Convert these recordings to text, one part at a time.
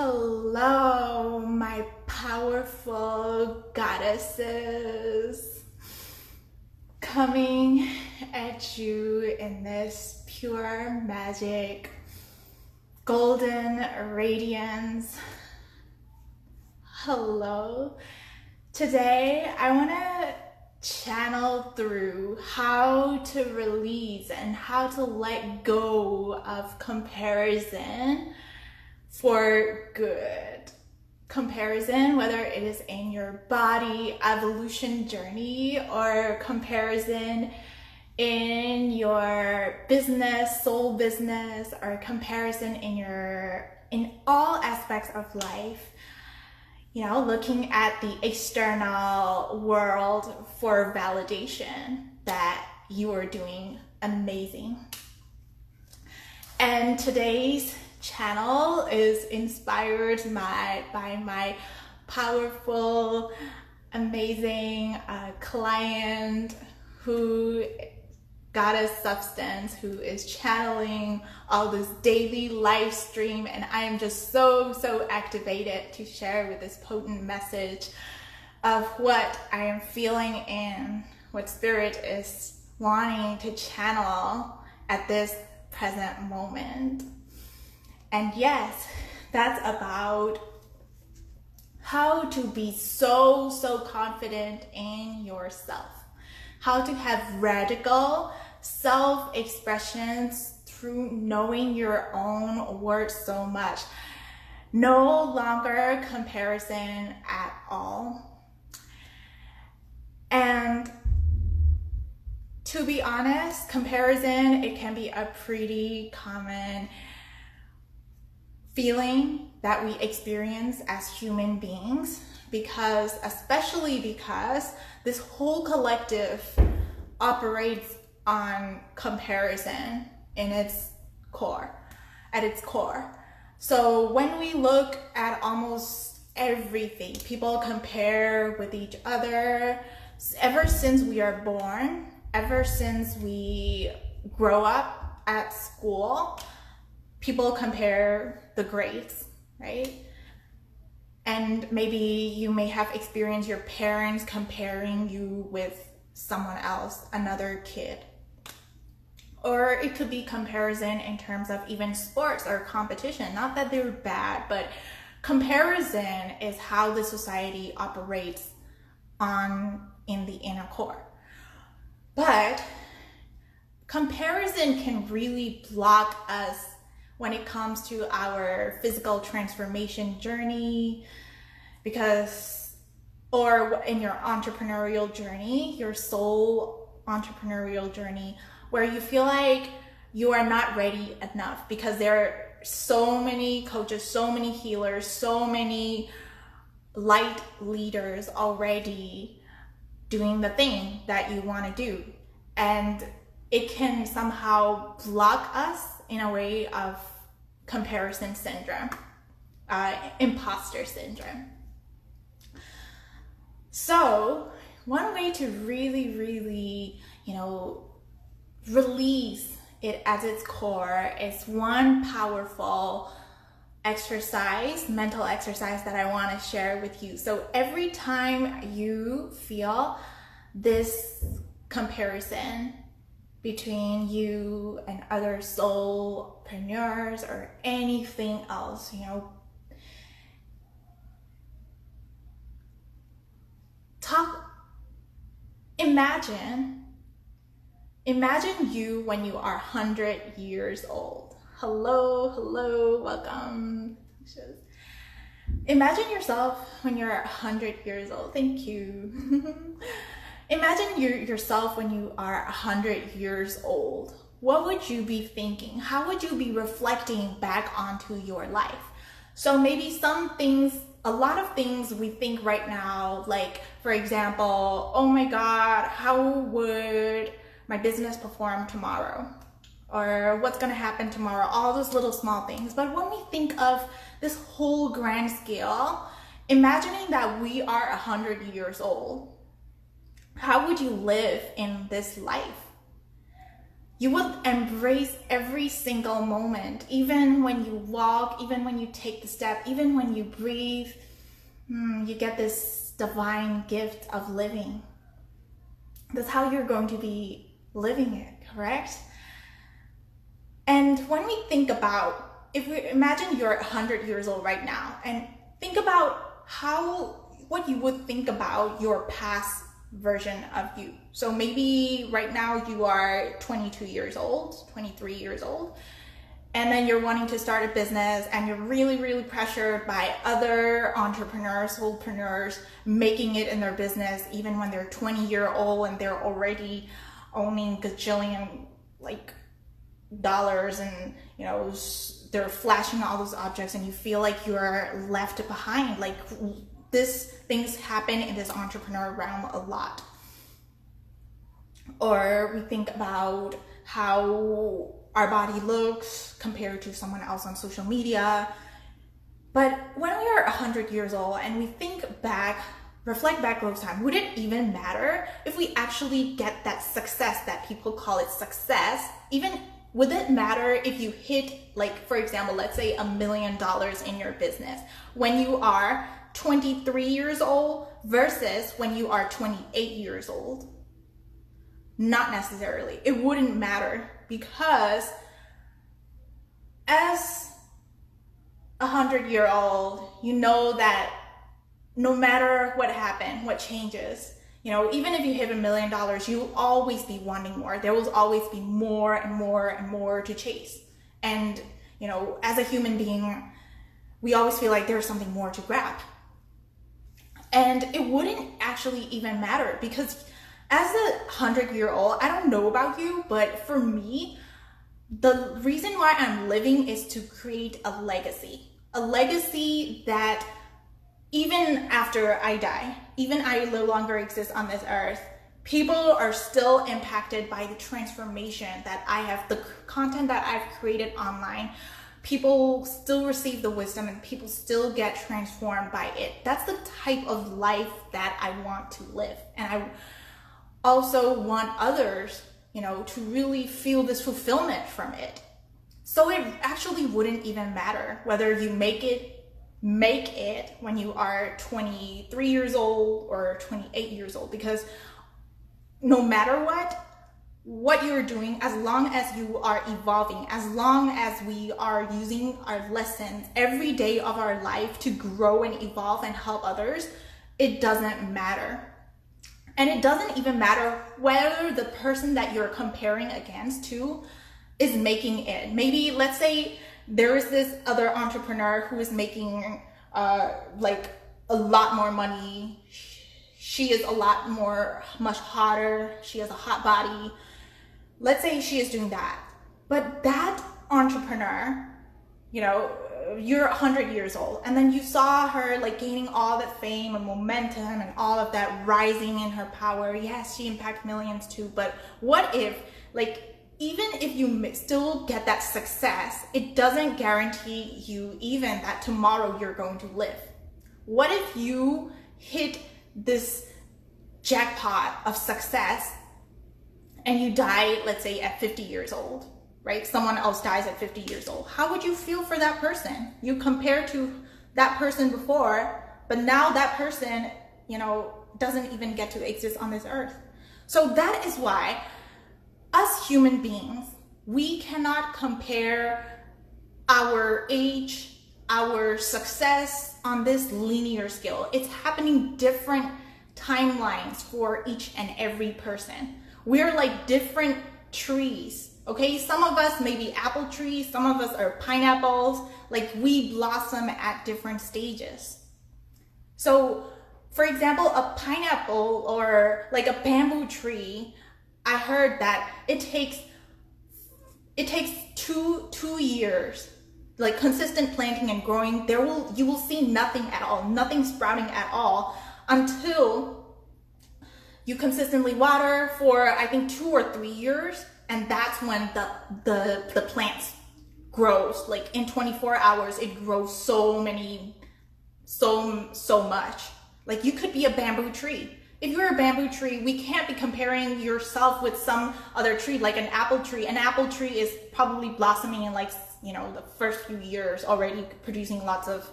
Hello, my powerful goddesses, coming at you in this pure magic, golden radiance. Hello. Today, I want to channel through how to release and how to let go of comparison for good. Comparison, whether it is in your body evolution journey or comparison in your business, soul business, or comparison in all aspects of life. You know, looking at the external world for validation that you are doing amazing. And today's channel is inspired by my powerful, amazing client who goddess substance, who is channeling all this daily live stream, and I am just so activated to share with this potent message of what I am feeling and what spirit is wanting to channel at this present moment. And yes, that's about how to be so confident in yourself. How to have radical self-expressions through knowing your own worth so much. No longer comparison at all. And to be honest, comparison, it can be a pretty common feeling that we experience as human beings, especially because this whole collective operates on comparison at its core. So when we look at almost everything, people compare with each other ever since we are born, ever since we grow up at school. People compare the grades, right? And maybe you may have experienced your parents comparing you with someone else, another kid. Or it could be comparison in terms of even sports or competition. Not that they're bad, but comparison is how the society operates in the inner core. But comparison can really block us when it comes to our physical transformation journey, or in your entrepreneurial journey, your soul entrepreneurial journey, where you feel like you are not ready enough because there are so many coaches, so many healers, so many light leaders already doing the thing that you want to do. And it can somehow block us in a way of comparison syndrome, imposter syndrome. So one way to really, release it at its core is one powerful exercise, mental exercise that I want to share with you. So every time you feel this comparison between you and other soulpreneurs or anything else, imagine you when you are 100 years old. Hello, welcome. Imagine yourself when you're 100 years old. Thank you. Imagine yourself when you are 100 years old. What would you be thinking? How would you be reflecting back onto your life? So maybe a lot of things we think right now, like for example, oh my God, how would my business perform tomorrow? Or what's gonna happen tomorrow? All those little small things. But when we think of this whole grand scale, imagining that we are 100 years old, how would you live in this life? you will embrace every single moment, even when you walk, even when you take the step, even when you breathe. You get this divine gift of living. That's how you're going to be living it, correct? And when we think about, if we imagine you're 100 years old right now, and think about what you would think about your past version of you. So maybe right now you are 22 years old, 23 years old, and then you're wanting to start a business and you're really, really pressured by other entrepreneurs, soulpreneurs, making it in their business, even when they're 20-year-old and they're already owning gajillion dollars, and they're flashing all those objects, and you feel like you're left behind. Like, things happen in this entrepreneur realm a lot. Or we think about how our body looks compared to someone else on social media. But when we are 100 years old and we reflect back over time, would it even matter if we actually get that success, that people call it success? Would it matter if you hit, for example, let's say $1 million in your business when you are 23 years old versus when you are 28 years old? Not necessarily. It wouldn't matter, because as a 100-year-old, you know that no matter what happened, what changes, even if you hit $1 million, you'll always be wanting more. There will always be more and more and more to chase. And, as a human being, we always feel like there's something more to grab. And it wouldn't actually even matter, because as a 100-year-old, I don't know about you, but for me, the reason why I'm living is to create a legacy that even after I die, even I no longer exist on this earth, people are still impacted by the transformation that I have, the content that I've created online. People still receive the wisdom and people still get transformed by it. That's the type of life that I want to live. And I also want others, to really feel this fulfillment from it. So it actually wouldn't even matter whether you make it when you are 23 years old or 28 years old, because no matter what you're doing, as long as you are evolving, as long as we are using our lessons every day of our life to grow and evolve and help others, it doesn't matter. And it doesn't even matter whether the person that you're comparing against to is making it. Maybe, let's say there is this other entrepreneur who is making a lot more money. She is much hotter. She has a hot body. Let's say she is doing that. But that entrepreneur, you're 100 years old, and then you saw her gaining all that fame and momentum and all of that rising in her power. Yes, she impacts millions too, but what if, even if you still get that success, it doesn't guarantee you even that tomorrow you're going to live. What if you hit this jackpot of success and you die, let's say at 50 years old? Right? Someone else dies at 50 years old. How would you feel for that person? You compare to that person before, but now that person, doesn't even get to exist on this earth. So that is why us human beings, we cannot compare our age, our success on this linear scale. It's happening different timelines for each and every person. We're like different trees. Okay, some of us may be apple trees, some of us are pineapples, we blossom at different stages. So, for example, a pineapple or a bamboo tree, I heard that it takes two years, consistent planting and growing. You will see nothing at all, nothing sprouting at all, until you consistently water for, I think, 2 or 3 years. And that's when the plant grows. In 24 hours, it grows so much. You could be a bamboo tree. If you're a bamboo tree, we can't be comparing yourself with some other tree, like an apple tree. An apple tree is probably blossoming in like, you know, the first few years, already producing lots of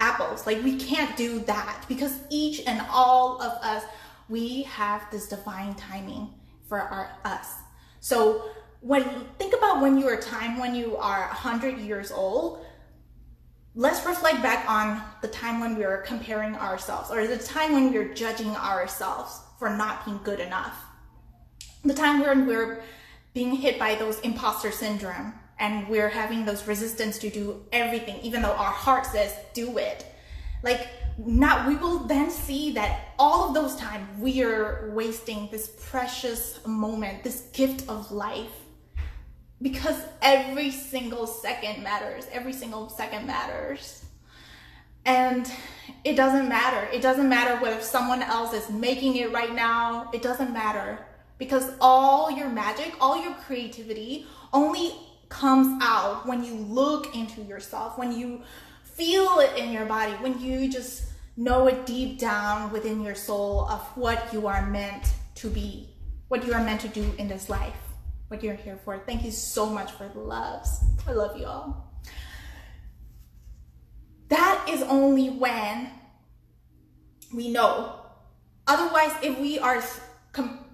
apples. Like, we can't do that, because each and all of us, we have this divine timing for us. So think about when you are 100 years old. Let's reflect back on the time when we were comparing ourselves, or the time when we were judging ourselves for not being good enough. The time when we're being hit by those imposter syndrome and we're having those resistance to do everything, even though our heart says do it. Like, now we will then see that all of those times we are wasting this precious moment, this gift of life. Because every single second matters. Every single second matters. And it doesn't matter. It doesn't matter whether someone else is making it right now. It doesn't matter. Because all your magic, all your creativity only comes out when you look into yourself, when you feel it in your body, when you just know it deep down within your soul of what you are meant to be, what you are meant to do in this life. What you're here for. Thank you so much for the loves. I love you all. That is only when we know. Otherwise, if we are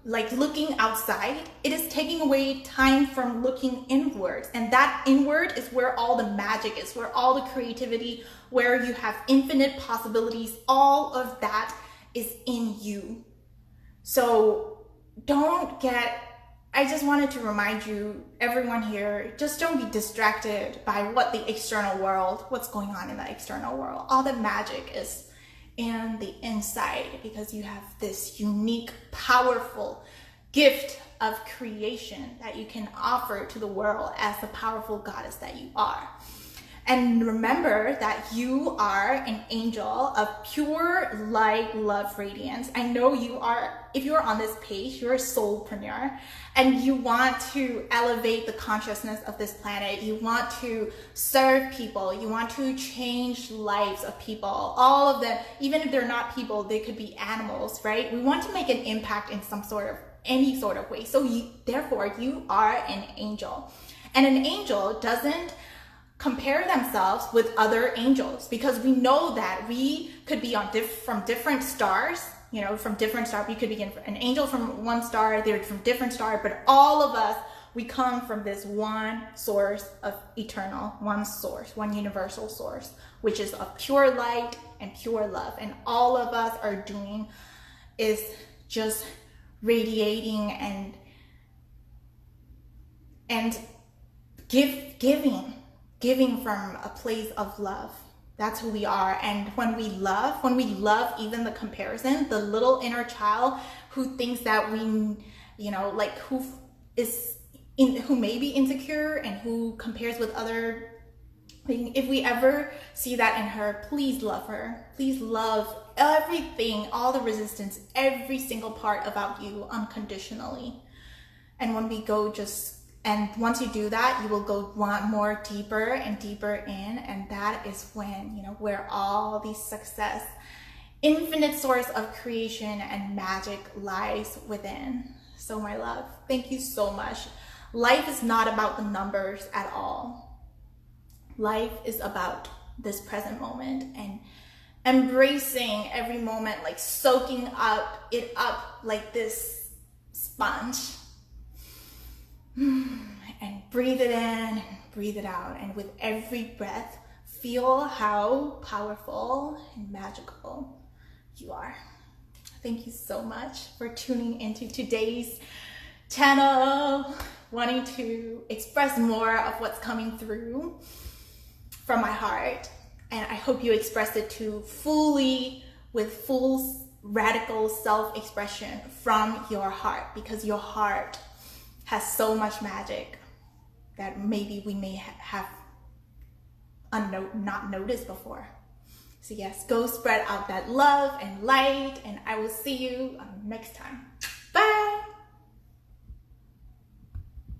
like looking outside, it is taking away time from looking inwards. And that inward is where all the magic is, where all the creativity, where you have infinite possibilities. All of that is in you. So I just wanted to remind you, everyone here, just don't be distracted by what's going on in the external world. All the magic is in the inside, because you have this unique, powerful gift of creation that you can offer to the world as the powerful goddess that you are. And remember that you are an angel of pure light, love, radiance. I know you are, if you're on this page, you're a soulpreneur, and you want to elevate the consciousness of this planet. You want to serve people. You want to change lives of people. All of them, even if they're not people, they could be animals, right? We want to make an impact in any sort of way. So therefore, you are an angel. And an angel doesn't compare themselves with other angels, because we know that we could be from different stars, from different stars. We could be an angel from one star, they're from different star, but all of us, we come from this one source of one universal source, which is of pure light and pure love. And all of us are doing is just radiating and giving from a place of love. That's who we are. And when we love even the comparison, the little inner child who thinks that who may be insecure and who compares with other things, if we ever see that in her, please love her. Please love everything, all the resistance, every single part about you unconditionally. And once you do that, you will go more deeper and deeper in, and that is when, where all the success, infinite source of creation and magic lies within. So my love, thank you so much. Life is not about the numbers at all. Life is about this present moment and embracing every moment, like soaking it up like this sponge. And breathe it in and breathe it out. And with every breath, feel how powerful and magical you are. Thank you so much for tuning into today's channel, wanting to express more of what's coming through from my heart. And I hope you express it with full radical self-expression from your heart, because your heart has so much magic that maybe we may have not noticed before. So yes, go spread out that love and light, and I will see you next time.